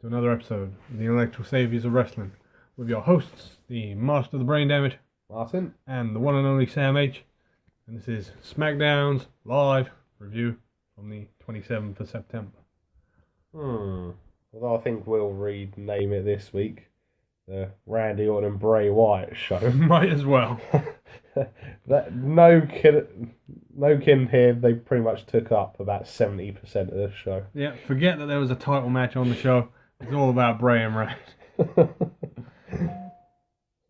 to another episode of the Intellectual Saviors of Wrestling with your hosts, the Master of the Brain Damage, Martin. and the one and only Sam H. And this is Smackdown's live review from the 27th of September. Although I think we'll rename it this week the Randy Orton and Bray Wyatt show. Might as well. No kidding here, they pretty much took up about 70% of the show. Yeah, forget that there was a title match on the show. It's all about Bray and Randy.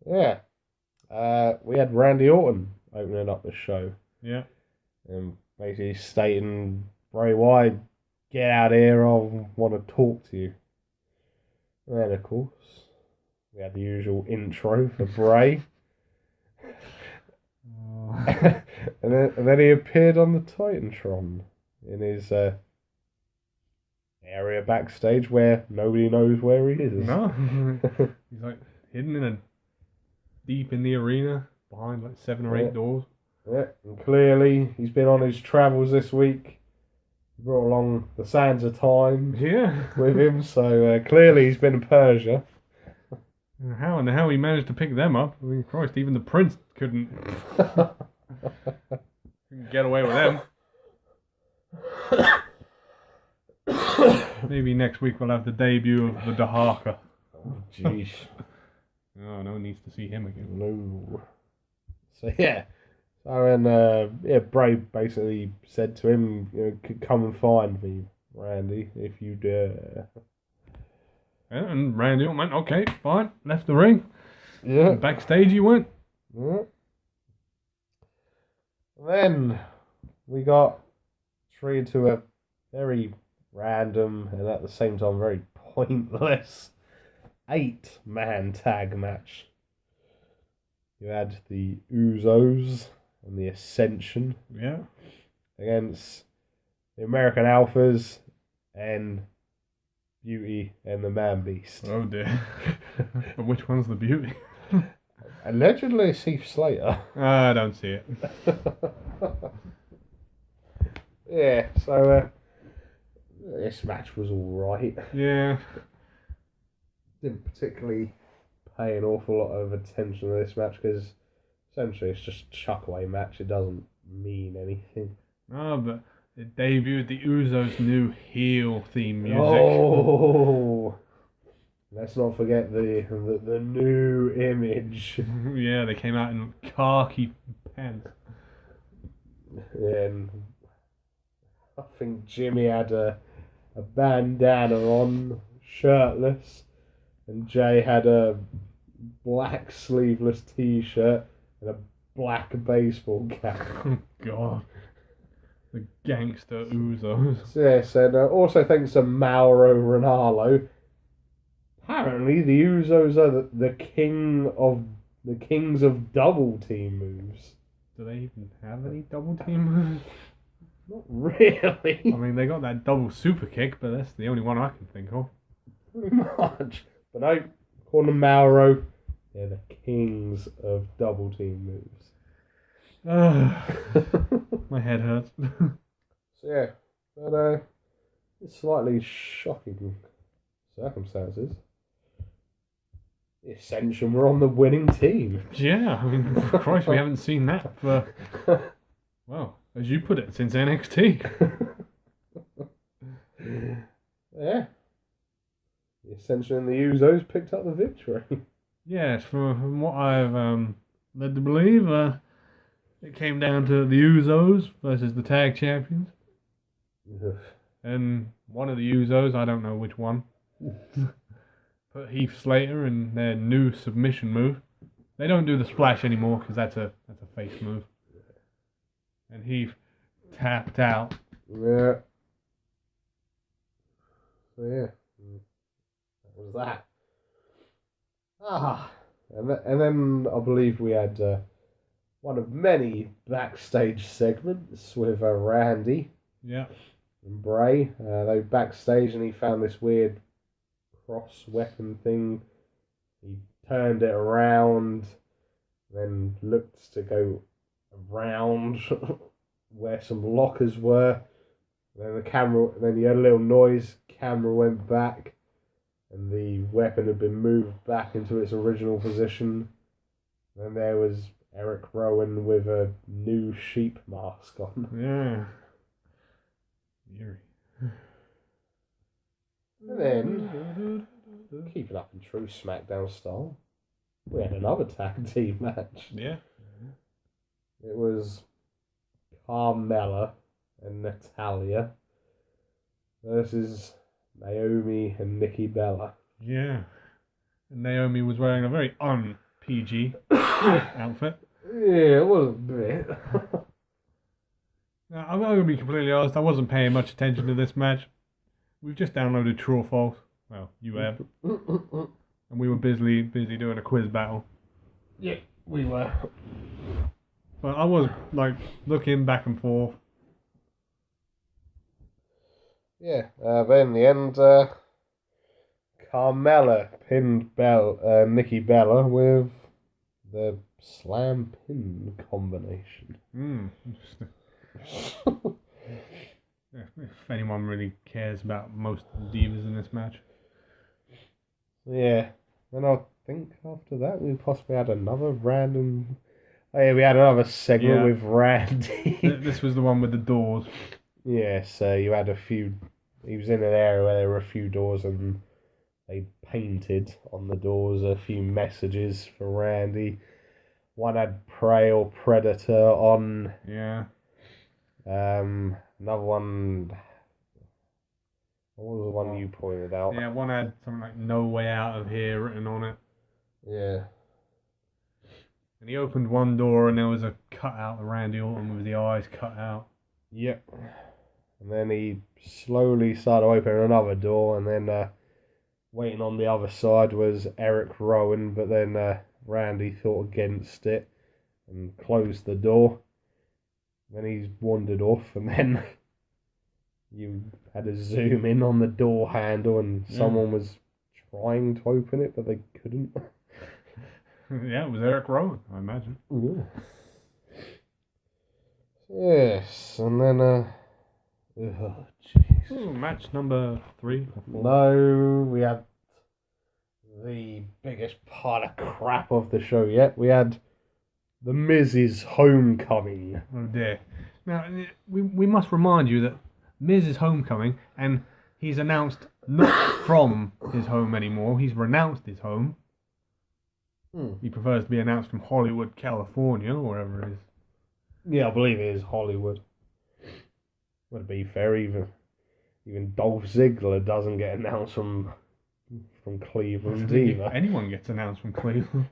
Yeah. We had Randy Orton opening up the show. Yeah. And basically stating, Bray Wyatt, get out of here, I want to talk to you. And then, of course, we had the usual intro for Bray. and then he appeared on the Titantron in his area backstage where nobody knows where he is. No. He's like hidden deep in the arena behind like 7 or 8 doors. Yeah, and clearly he's been on his travels this week. He brought along the Sands of Time with him, so clearly he's been in Persia. How in the hell he managed to pick them up? I mean, Christ, even the prince couldn't get away with them. Maybe next week we'll have the debut of the Dahaka. Oh, jeez. Oh, no one needs to see him again. No. So, yeah. Bray basically said to him, come and find me, Randy, if you dare. And Randy went, okay, fine, left the ring. Yeah. And backstage he went. Yeah. Then we got treated to a very random and at the same time very pointless 8-man tag match. You had the Usos and the Ascension against the American Alphas and Beauty and the Man Beast. Oh dear. But which one's the Beauty? Allegedly Heath Slater. I don't see it. Yeah, so this match was alright. Yeah. Didn't particularly pay an awful lot of attention to this match because essentially it's just a chuck away match. It doesn't mean anything. No, but it debuted the Usos' new heel theme music. Oh, let's not forget the new image. Yeah, they came out in khaki pants. And I think Jimmy had a bandana on, shirtless, and Jay had a black sleeveless t-shirt and a black baseball cap. Oh, God. The gangster Usos. Yes, and also thanks to Mauro Ranallo. Apparently, the Usos are the kings of double team moves. Do they even have any double team moves? Not really. I mean, they got that double super kick, but that's the only one I can think of. Pretty much. But no, according to Mauro, they're the kings of double team moves. My head hurts. So yeah, but it's slightly shocking circumstances. The Ascension were on the winning team. Yeah, I mean, Christ, we haven't seen that for, well, as you put it, since NXT. Yeah. The Ascension and the Usos picked up the victory. Yes, from what I've led to believe, it came down to the Usos versus the tag champions. And one of the Usos, I don't know which one, put Heath Slater in their new submission move. They don't do the splash anymore because that's a face move. And Heath tapped out. Yeah. So yeah, that was that. And then I believe we had one of many backstage segments with Randy. Yeah. And Bray. They were backstage and he found this weird cross weapon thing. He turned it around, then looked to go around where some lockers were. Then the camera, then you heard a little noise, camera went back, and the weapon had been moved back into its original position. And there was Eric Rowan with a new sheep mask on. Yeah. Eerie. And then, keeping up in true SmackDown style, we had another tag team match. Yeah. It was Carmella and Natalia versus Naomi and Nikki Bella. Yeah. And Naomi was wearing a very un-PG outfit. Yeah, it was a bit. Now, I'm going to be completely honest, I wasn't paying much attention to this match. We've just downloaded True or False. Well, you have. And we were busy doing a quiz battle. Yeah, we were. But I was, like, looking back and forth. Yeah, but in the end, Carmella pinned Nikki Bella with the slam pin combination. Interesting. If anyone really cares about most divas in this match. Yeah, and I think after that we possibly had another random... Oh yeah, we had another segment with Randy. This was the one with the doors. Yeah, so you had a few... He was in an area where there were a few doors and they painted on the doors a few messages for Randy. One had prey or predator on. Yeah. Another one... What was the one you pointed out? Yeah, one had something like "No Way Out of Here" written on it. Yeah. And he opened one door and there was a cutout of Randy Orton with the eyes cut out. Yep. And then he slowly started opening another door, and then waiting on the other side was Eric Rowan, but then Randy thought against it and closed the door. Then he's wandered off, and then you had to zoom in on the door handle, and someone was trying to open it, but they couldn't. Yeah, it was Eric Rowan, I imagine. Ooh. Yes, and then oh, jeez. Match number 3. No, we had the biggest pile of crap of the show yet. We had The Miz's homecoming. Oh dear. Now, we must remind you that Miz is homecoming, and he's announced not from his home anymore. He's renounced his home. He prefers to be announced from Hollywood, California, or wherever it is. Yeah, I believe it is Hollywood. Would be fair, even Dolph Ziggler doesn't get announced from Cleveland either. Anyone gets announced from Cleveland.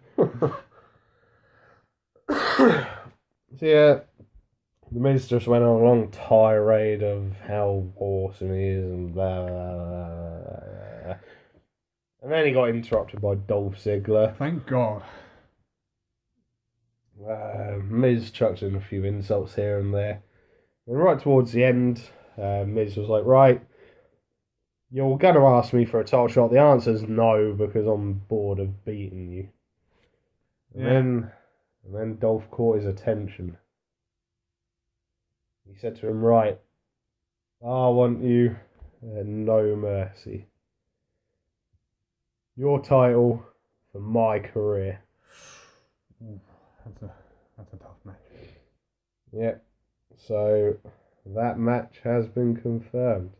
So yeah, The Miz just went on a long tirade of how awesome he is and blah, blah, blah, blah. And then he got interrupted by Dolph Ziggler. Thank God. Miz chucked in a few insults here and there. And right towards the end, Miz was like, right, you're going to ask me for a title shot. The answer's no, because I'm bored of beating you. And then Dolph caught his attention. He said to him, right, I want you no mercy. Your title for my career. That's a tough match. Yep. So that match has been confirmed,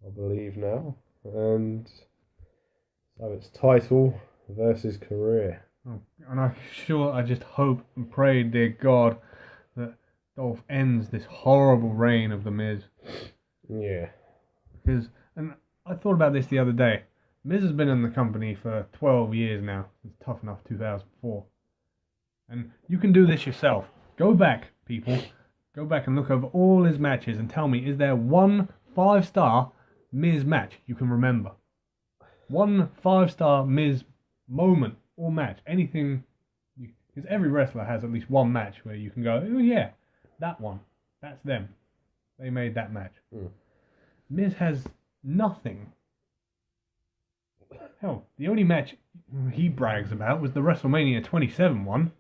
I believe now. And so it's title versus career. Oh, and I just hope and pray, dear God, that Dolph ends this horrible reign of The Miz. Yeah. Because, and I thought about this the other day. Miz has been in the company for 12 years now. It's Tough Enough 2004. And you can do this yourself. Go back, people. Go back and look over all his matches and tell me, is there one 5-star Miz match you can remember? One 5-star Miz moment or match. Anything. Because every wrestler has at least one match where you can go, oh yeah, that one. That's them. They made that match. Miz has nothing. Hell, the only match he brags about was the WrestleMania 27 one,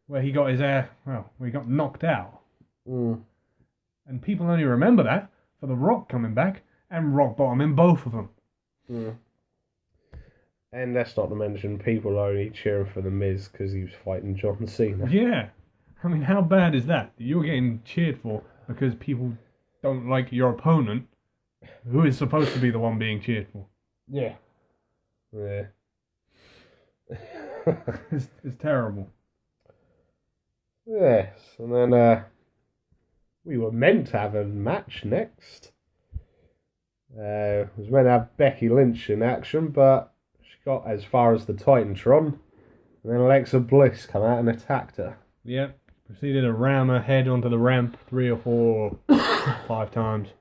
where he got where he got knocked out. And people only remember that for The Rock coming back and rock bottom in both of them. Mm. And that's not to mention people are only cheering for The Miz because he was fighting John Cena. Yeah. I mean, how bad is that? You're getting cheered for because people don't like your opponent, who is supposed to be the one being cheered for. Yeah. Yeah. It's terrible. Yes, and then we were meant to have a match next. Was meant to have Becky Lynch in action, but she got as far as the Titantron, and then Alexa Bliss come out and attacked her. Yep. Proceeded to ram her head onto the ramp 3 or 4 or 5 times.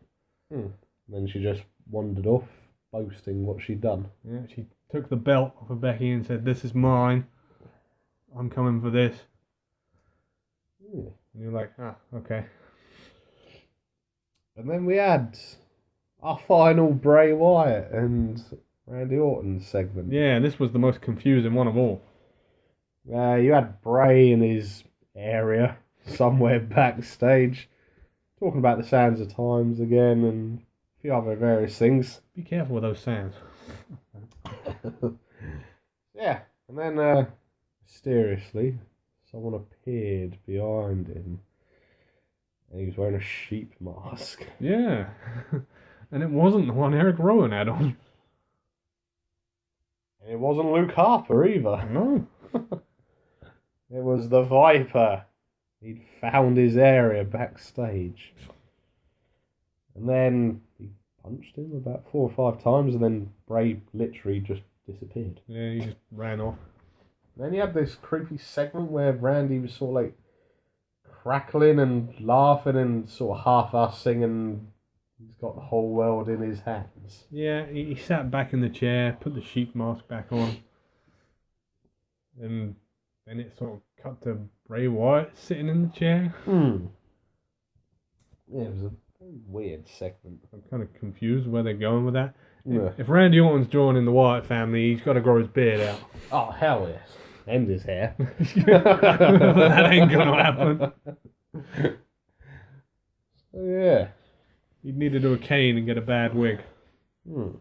And then she just wandered off, boasting what she'd done. Yeah, she took the belt off of Becky and said, "This is mine. I'm coming for this." And you're like, okay. And then we had our final Bray Wyatt and Randy Orton segment. Yeah, this was the most confusing one of all. You had Bray in his area, somewhere backstage, talking about the sands of times again and a few other various things. Be careful with those sounds. Yeah, and then mysteriously, someone appeared behind him, and he was wearing a sheep mask. Yeah. And it wasn't the one Eric Rowan had on. And it wasn't Luke Harper either. No. It was the Viper. He'd found his area backstage. And then he punched him about 4 or 5 times, and then Bray literally just disappeared. Yeah, he just ran off. Then you had this creepy segment where Randy was sort of like crackling and laughing and sort of half-ass singing. He's got the whole world in his hands. Yeah, he sat back in the chair, put the sheep mask back on, and then it sort of cut to Bray Wyatt sitting in the chair. Yeah, it was a very weird segment. I'm kind of confused where they're going with that. Yeah. If Randy Orton's joining the Wyatt family, he's got to grow his beard out. Oh, hell yes. And his hair. That ain't gonna happen. Yeah. He'd need to do a cane and get a bad wig. And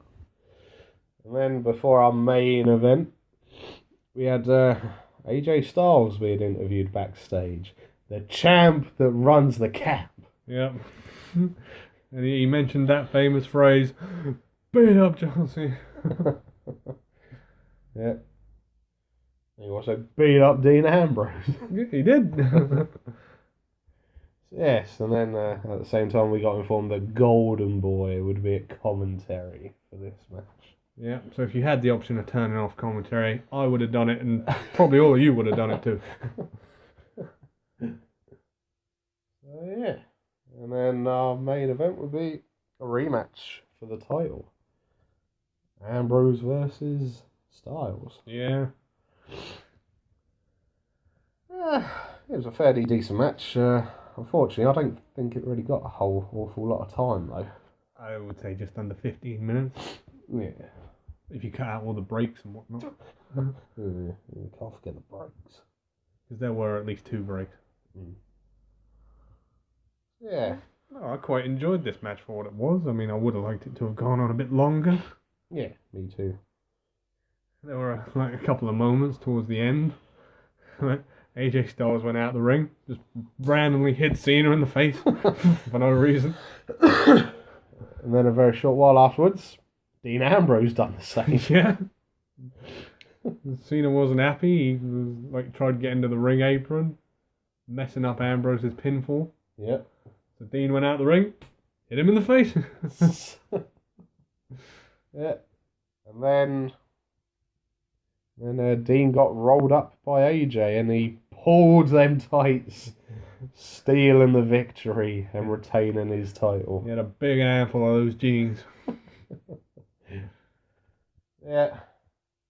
then before our main event, we had AJ Styles being interviewed backstage. The champ that runs the camp. Yep. And he mentioned that famous phrase, "Beat up, Chelsea." Yeah. He also beat up Dean Ambrose. Yeah, he did. Yes, and then at the same time we got informed that Golden Boy would be at commentary for this match. Yeah, so if you had the option of turning off commentary, I would have done it, and probably all of you would have done it too. Yeah. And then our main event would be a rematch for the title. Ambrose versus Styles. Yeah. It was a fairly decent match. Unfortunately, I don't think it really got a whole awful lot of time, though. I would say just under 15 minutes. Yeah. If you cut out all the breaks and whatnot. You can't forget the breaks. Because there were at least 2 breaks. Yeah. Oh, I quite enjoyed this match for what it was. I mean, I would have liked it to have gone on a bit longer. Yeah, me too. There were like a couple of moments towards the end. AJ Styles went out the ring, just randomly hit Cena in the face for no reason. And then a very short while afterwards, Dean Ambrose done the same. Yeah. Cena wasn't happy. He was like tried to get into the ring apron, messing up Ambrose's pinfall. Yep. So Dean went out the ring, hit him in the face. Yeah. And then Dean got rolled up by AJ and he pulled them tights, stealing the victory and retaining his title. He had a big handful of those jeans. Yeah.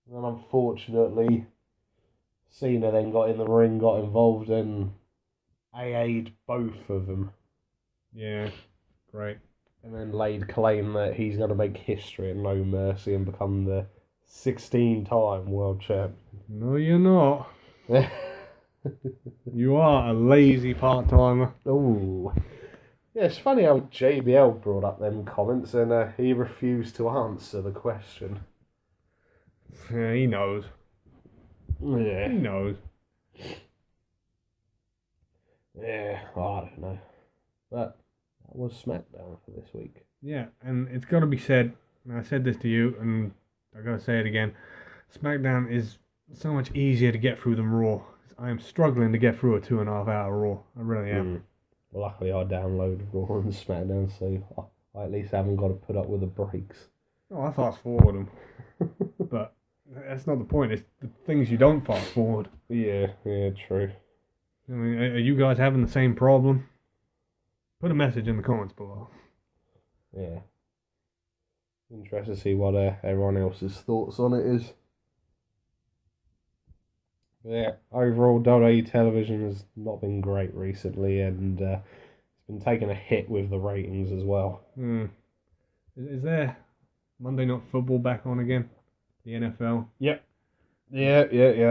And then unfortunately, Cena then got in the ring, got involved and AA'd both of them. Yeah, great. And then laid claim that he's going to make history at No Mercy and become the 16-time world champion. No, you're not. You are a lazy part-timer. Ooh. Yeah, it's funny how JBL brought up them comments and he refused to answer the question. Yeah, he knows. Yeah. He knows. Yeah, I don't know. But that was SmackDown for this week. Yeah, and it's got to be said, and I said this to you, and I got to say it again, SmackDown is so much easier to get through than Raw. I am struggling to get through a 2.5 hour Raw. I really am. Well, luckily I downloaded Raw and SmackDown, so I at least haven't got to put up with the breaks. Oh, I fast forward them. But that's not the point. It's the things you don't fast forward. Yeah, true. I mean, are you guys having the same problem? Put a message in the comments below. Yeah. Interested to see what everyone else's thoughts on it is. Yeah, overall, WWE television has not been great recently, and it's been taking a hit with the ratings as well. Is there Monday Night Football back on again? The NFL? Yep. Yeah,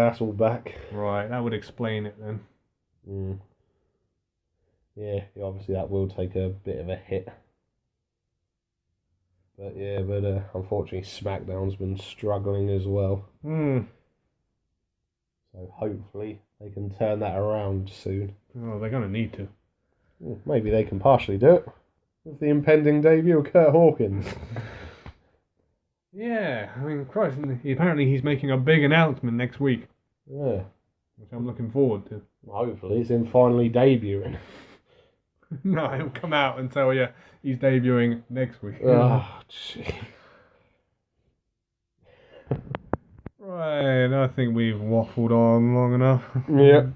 that's all back. Right, that would explain it then. Yeah, obviously that will take a bit of a hit. But unfortunately SmackDown's been struggling as well. So hopefully they can turn that around soon. Oh, they're going to need to. Maybe they can partially do it with the impending debut of Kurt Hawkins. Yeah, I mean, Christ, apparently he's making a big announcement next week. Yeah. Which I'm looking forward to. Hopefully it's him finally debuting. No, he'll come out and tell you he's debuting next week. Oh, gee. Right, I think we've waffled on long enough. Yeah.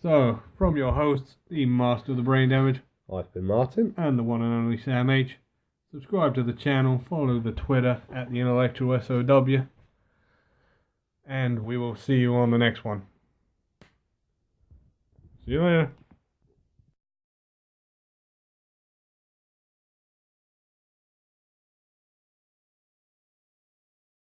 So, from your hosts, the Master of the Brain Damage, I've been Martin. and the one and only Sam H. Subscribe to the channel, follow the Twitter at the Intellectual SOW, and we will see you on the next one. See you later.